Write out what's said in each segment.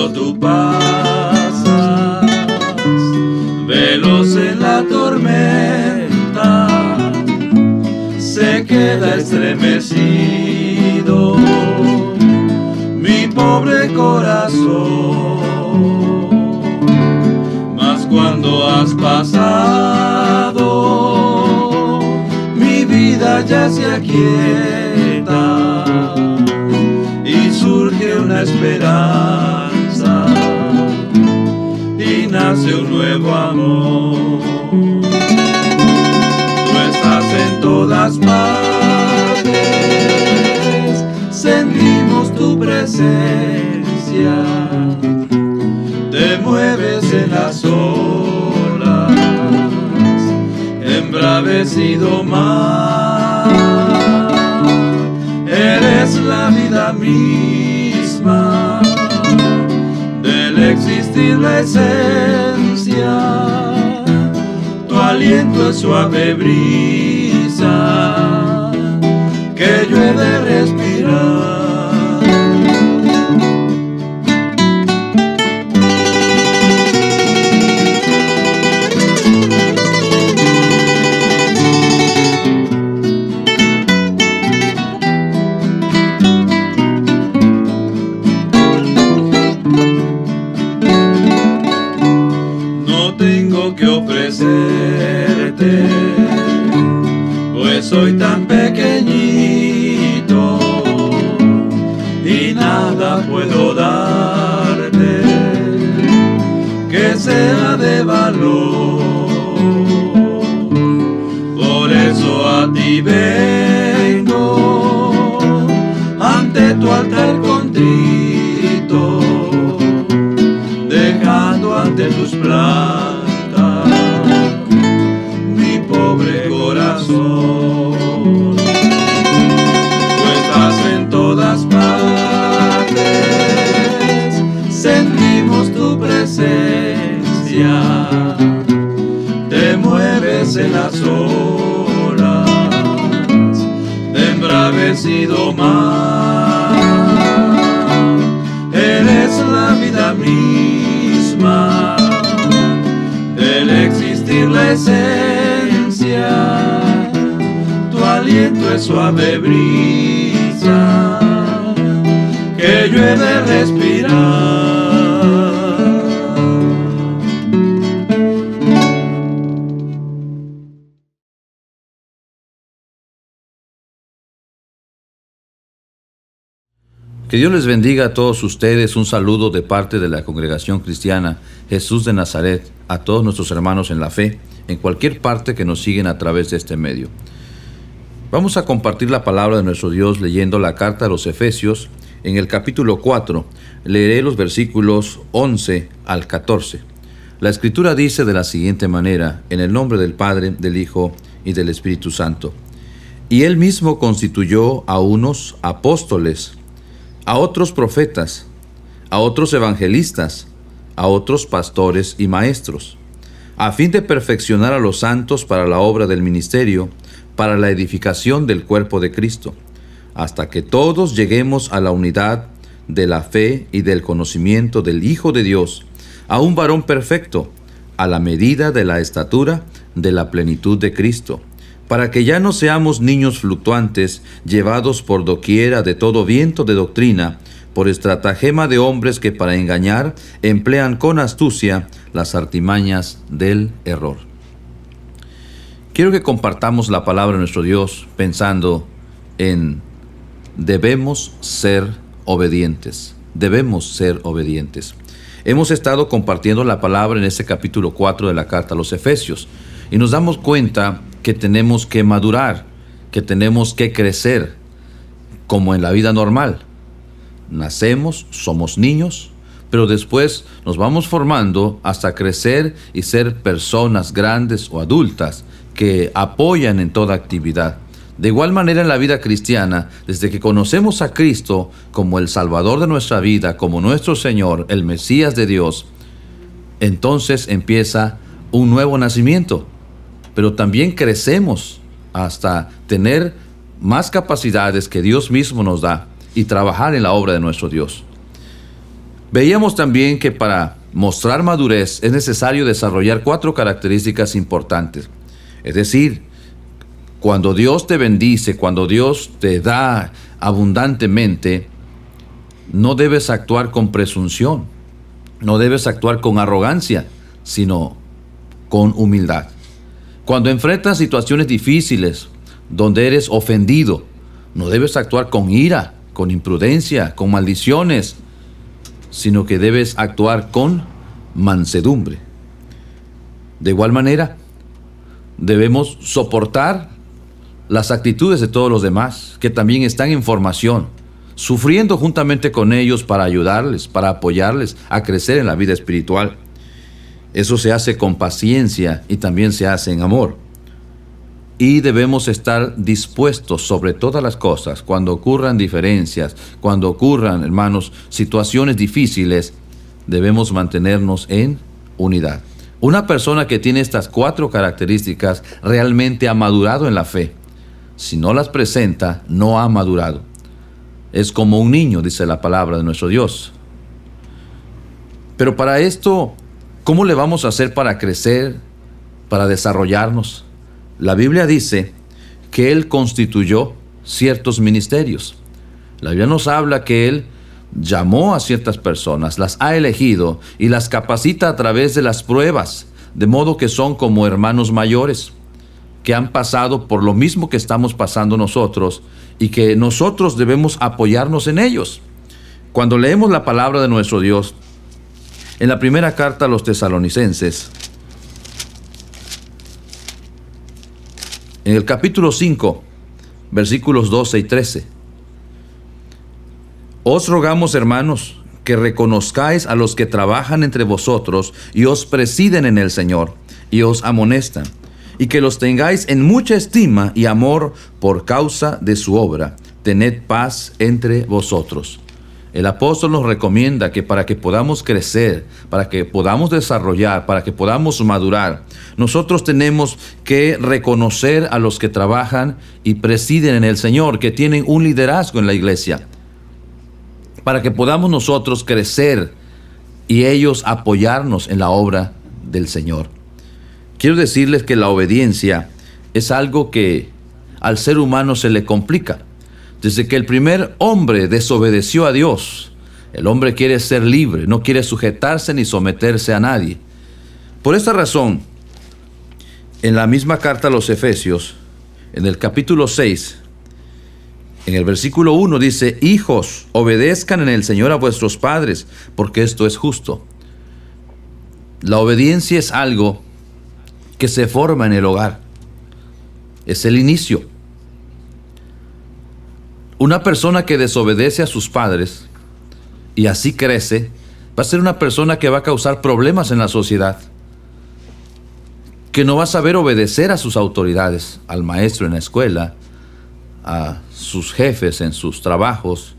Cuando tú pasas, veloz en la tormenta, se queda estremecido mi pobre corazón. Mas cuando has pasado, mi vida ya se aquieta y surge una esperanza y nace un nuevo amor. Tú estás en todas partes, sentimos tu presencia, te mueves en las olas, embravecido mar, eres la vida misma, del existir la esencia, tu aliento es suave brisa que yo he de respirar. Pues soy tan pequeñito y nada puedo darte que sea de valor. Por eso a ti vengo ante tu altar contrito, dejando ante tus plantas pobre corazón. Tú estás en todas partes, sentimos tu presencia, te mueves en las olas, embravecido mar, eres la vida misma, del existir la esencia, tu aliento es suave brisa que yo he de respirar. Que Dios les bendiga a todos ustedes. Un saludo de parte de la Congregación Cristiana Jesús de Nazaret a todos nuestros hermanos en la fe, en cualquier parte que nos siguen a través de este medio. Vamos a compartir la palabra de nuestro Dios leyendo la carta a los Efesios en el capítulo 4. Leeré los versículos 11 al 14. La Escritura dice de la siguiente manera: en el nombre del Padre, del Hijo y del Espíritu Santo. Y Él mismo constituyó a unos apóstoles, a otros profetas, a otros evangelistas, a otros pastores y maestros, a fin de perfeccionar a los santos para la obra del ministerio, para la edificación del cuerpo de Cristo, hasta que todos lleguemos a la unidad de la fe y del conocimiento del Hijo de Dios, a un varón perfecto, a la medida de la estatura de la plenitud de Cristo, para que ya no seamos niños fluctuantes, llevados por doquiera de todo viento de doctrina, por estratagema de hombres que para engañar emplean con astucia las artimañas del error. Quiero que compartamos la palabra de nuestro Dios pensando en debemos ser obedientes. Debemos ser obedientes. Hemos estado compartiendo la palabra en este capítulo 4 de la carta a los Efesios y nos damos cuenta que tenemos que madurar, que tenemos que crecer, como en la vida normal. Nacemos, somos niños, pero después nos vamos formando hasta crecer y ser personas grandes o adultas que apoyan en toda actividad. De igual manera en la vida cristiana, desde que conocemos a Cristo como el Salvador de nuestra vida, como nuestro Señor, el Mesías de Dios, entonces empieza un nuevo nacimiento. Pero también crecemos hasta tener más capacidades que Dios mismo nos da y trabajar en la obra de nuestro Dios. Veíamos también que para mostrar madurez es necesario desarrollar 4 características importantes. Es decir, cuando Dios te bendice, cuando Dios te da abundantemente, no debes actuar con presunción, no debes actuar con arrogancia, sino con humildad. Cuando enfrentas situaciones difíciles, donde eres ofendido, no debes actuar con ira, con imprudencia, con maldiciones, sino que debes actuar con mansedumbre. De igual manera, debemos soportar las actitudes de todos los demás, que también están en formación, sufriendo juntamente con ellos para ayudarles, para apoyarles a crecer en la vida espiritual. Eso se hace con paciencia y también se hace en amor. Y debemos estar dispuestos sobre todas las cosas, cuando ocurran diferencias, cuando ocurran, hermanos, situaciones difíciles, debemos mantenernos en unidad. Una persona que tiene estas 4 características realmente ha madurado en la fe. Si no las presenta, no ha madurado. Es como un niño, dice la palabra de nuestro Dios. Pero para esto, ¿cómo le vamos a hacer para crecer, para desarrollarnos? La Biblia dice que Él constituyó ciertos ministerios. La Biblia nos habla que Él llamó a ciertas personas, las ha elegido y las capacita a través de las pruebas, de modo que son como hermanos mayores, que han pasado por lo mismo que estamos pasando nosotros y que nosotros debemos apoyarnos en ellos. Cuando leemos la palabra de nuestro Dios, en la primera carta a los Tesalonicenses, en el capítulo 5, versículos 12 y 13. Os rogamos, hermanos, que reconozcáis a los que trabajan entre vosotros y os presiden en el Señor y os amonestan, y que los tengáis en mucha estima y amor por causa de su obra. Tened paz entre vosotros. El apóstol nos recomienda que para que podamos crecer, para que podamos desarrollar, para que podamos madurar, nosotros tenemos que reconocer a los que trabajan y presiden en el Señor, que tienen un liderazgo en la iglesia, para que podamos nosotros crecer y ellos apoyarnos en la obra del Señor. Quiero decirles que la obediencia es algo que al ser humano se le complica. Desde que el primer hombre desobedeció a Dios, el hombre quiere ser libre, no quiere sujetarse ni someterse a nadie. Por esta razón, en la misma carta a los Efesios, en el capítulo 6, en el versículo 1 dice: hijos, obedezcan en el Señor a vuestros padres, porque esto es justo. La obediencia es algo que se forma en el hogar. Es el inicio. Una persona que desobedece a sus padres y así crece, va a ser una persona que va a causar problemas en la sociedad, que no va a saber obedecer a sus autoridades, al maestro en la escuela, a sus jefes en sus trabajos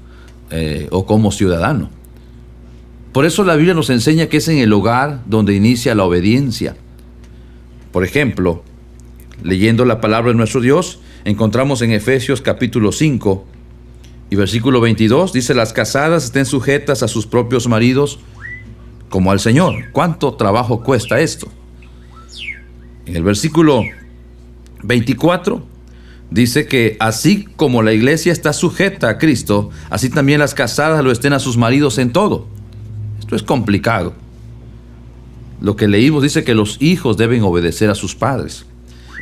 o como ciudadano. Por eso la Biblia nos enseña que es en el hogar donde inicia la obediencia. Por ejemplo, leyendo la palabra de nuestro Dios, encontramos en Efesios capítulo 5 y versículo 22, dice: las casadas estén sujetas a sus propios maridos como al Señor. ¿Cuánto trabajo cuesta esto? En el versículo 24 dice que así como la iglesia está sujeta a Cristo, así también las casadas lo estén a sus maridos en todo. Esto es complicado. Lo que leímos dice que los hijos deben obedecer a sus padres.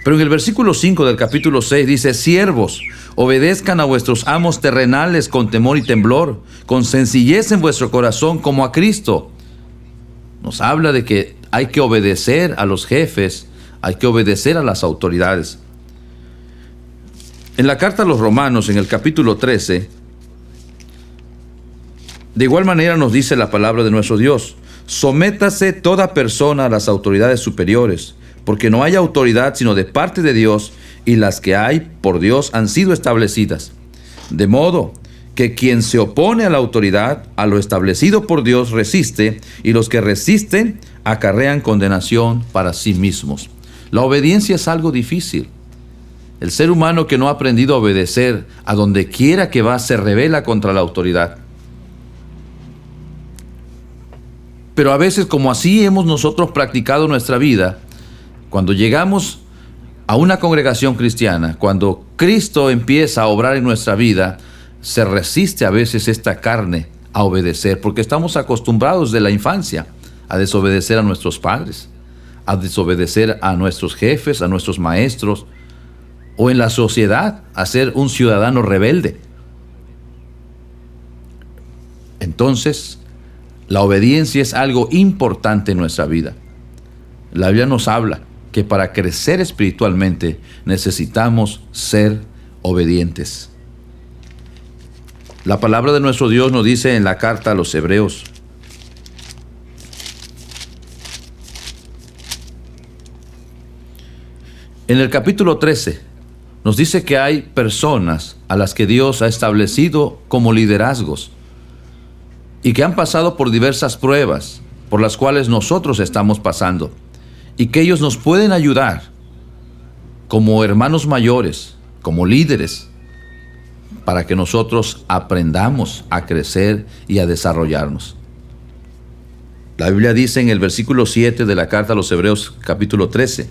Pero en el versículo 5 del capítulo 6 dice: siervos, obedezcan a vuestros amos terrenales con temor y temblor, con sencillez en vuestro corazón como a Cristo. Nos habla de que hay que obedecer a los jefes, hay que obedecer a las autoridades. En la carta a los Romanos, en el capítulo 13, de igual manera nos dice la palabra de nuestro Dios: sométase toda persona a las autoridades superiores, porque no hay autoridad sino de parte de Dios, y las que hay por Dios han sido establecidas. De modo que quien se opone a la autoridad, a lo establecido por Dios, resiste, y los que resisten acarrean condenación para sí mismos. La obediencia es algo difícil. El ser humano que no ha aprendido a obedecer, a donde quiera que va, se rebela contra la autoridad. Pero a veces, como así hemos nosotros practicado nuestra vida, cuando llegamos a una congregación cristiana, cuando Cristo empieza a obrar en nuestra vida, se resiste a veces esta carne a obedecer, porque estamos acostumbrados de la infancia a desobedecer a nuestros padres, a desobedecer a nuestros jefes, a nuestros maestros, o en la sociedad a ser un ciudadano rebelde. Entonces, la obediencia es algo importante en nuestra vida. La Biblia nos habla que para crecer espiritualmente necesitamos ser obedientes. La palabra de nuestro Dios nos dice en la carta a los Hebreos, en el capítulo 13, nos dice que hay personas a las que Dios ha establecido como liderazgos y que han pasado por diversas pruebas por las cuales nosotros estamos pasando, y que ellos nos pueden ayudar como hermanos mayores, como líderes, para que nosotros aprendamos a crecer y a desarrollarnos. La Biblia dice en el versículo 7 de la carta a los Hebreos capítulo 13,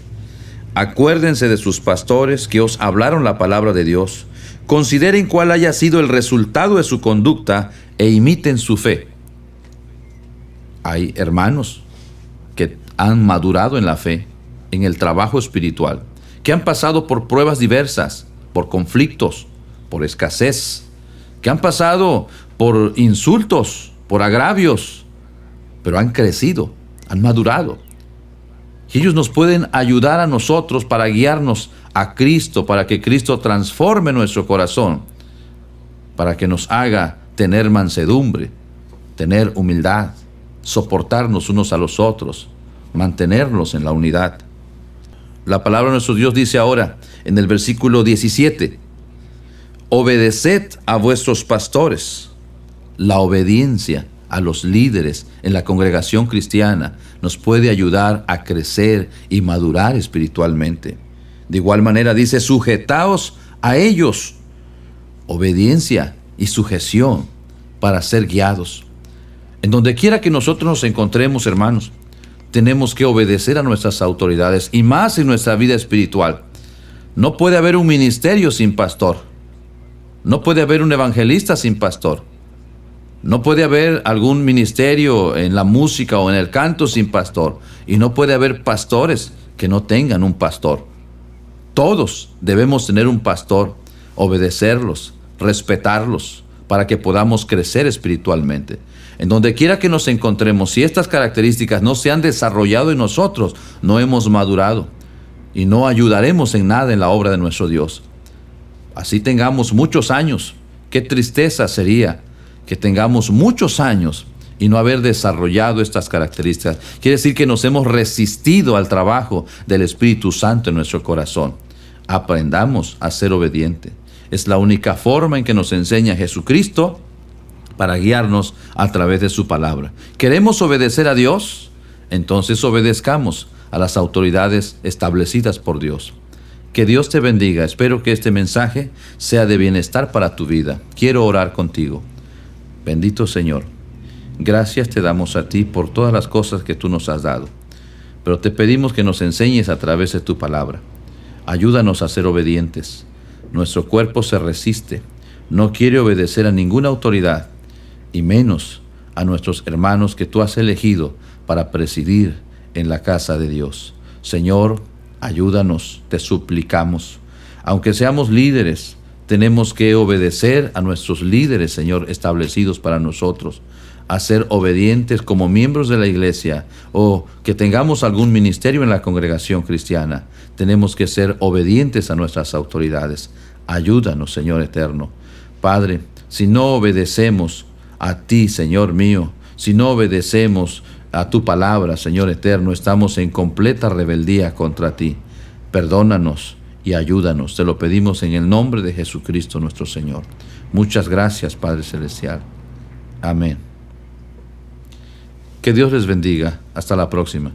acuérdense de sus pastores que os hablaron la palabra de Dios, consideren cuál haya sido el resultado de su conducta e imiten su fe. Hay hermanos que han madurado en la fe, en el trabajo espiritual, que han pasado por pruebas diversas, por conflictos, por escasez, que han pasado por insultos, por agravios, pero han crecido, han madurado. Y ellos nos pueden ayudar a nosotros para guiarnos a Cristo, para que Cristo transforme nuestro corazón, para que nos haga tener mansedumbre, tener humildad, soportarnos unos a los otros, mantenernos en la unidad. La palabra de nuestro Dios dice ahora en el versículo 17, obedeced a vuestros pastores. La obediencia a los líderes en la congregación cristiana nos puede ayudar a crecer y madurar espiritualmente. De igual manera dice, sujetaos a ellos. Obediencia y sujeción para ser guiados. En donde quiera que nosotros nos encontremos, hermanos, tenemos que obedecer a nuestras autoridades, y más en nuestra vida espiritual. No puede haber un ministerio sin pastor. No puede haber un evangelista sin pastor. No puede haber algún ministerio en la música o en el canto sin pastor. Y no puede haber pastores que no tengan un pastor. Todos debemos tener un pastor, obedecerlos, respetarlos, para que podamos crecer espiritualmente. En donde quiera que nos encontremos, si estas características no se han desarrollado en nosotros, no hemos madurado y no ayudaremos en nada en la obra de nuestro Dios. Así tengamos muchos años. Qué tristeza sería que tengamos muchos años y no haber desarrollado estas características. Quiere decir que nos hemos resistido al trabajo del Espíritu Santo en nuestro corazón. Aprendamos a ser obedientes. Es la única forma en que nos enseña Jesucristo para guiarnos a través de su palabra. ¿Queremos obedecer a Dios? Entonces obedezcamos a las autoridades establecidas por Dios. Que Dios te bendiga. Espero que este mensaje sea de bienestar para tu vida. Quiero orar contigo. Bendito Señor, gracias te damos a ti por todas las cosas que tú nos has dado. Pero te pedimos que nos enseñes a través de tu palabra. Ayúdanos a ser obedientes. Nuestro cuerpo se resiste, no quiere obedecer a ninguna autoridad, y menos a nuestros hermanos que tú has elegido para presidir en la casa de Dios. Señor, ayúdanos, te suplicamos. Aunque seamos líderes, tenemos que obedecer a nuestros líderes, Señor, establecidos para nosotros, a ser obedientes como miembros de la iglesia, o que tengamos algún ministerio en la congregación cristiana. Tenemos que ser obedientes a nuestras autoridades. Ayúdanos, Señor eterno. Padre, si no obedecemos a ti, Señor mío, si no obedecemos a tu palabra, Señor eterno, estamos en completa rebeldía contra ti. Perdónanos y ayúdanos. Te lo pedimos en el nombre de Jesucristo nuestro Señor. Muchas gracias, Padre Celestial. Amén. Que Dios les bendiga. Hasta la próxima.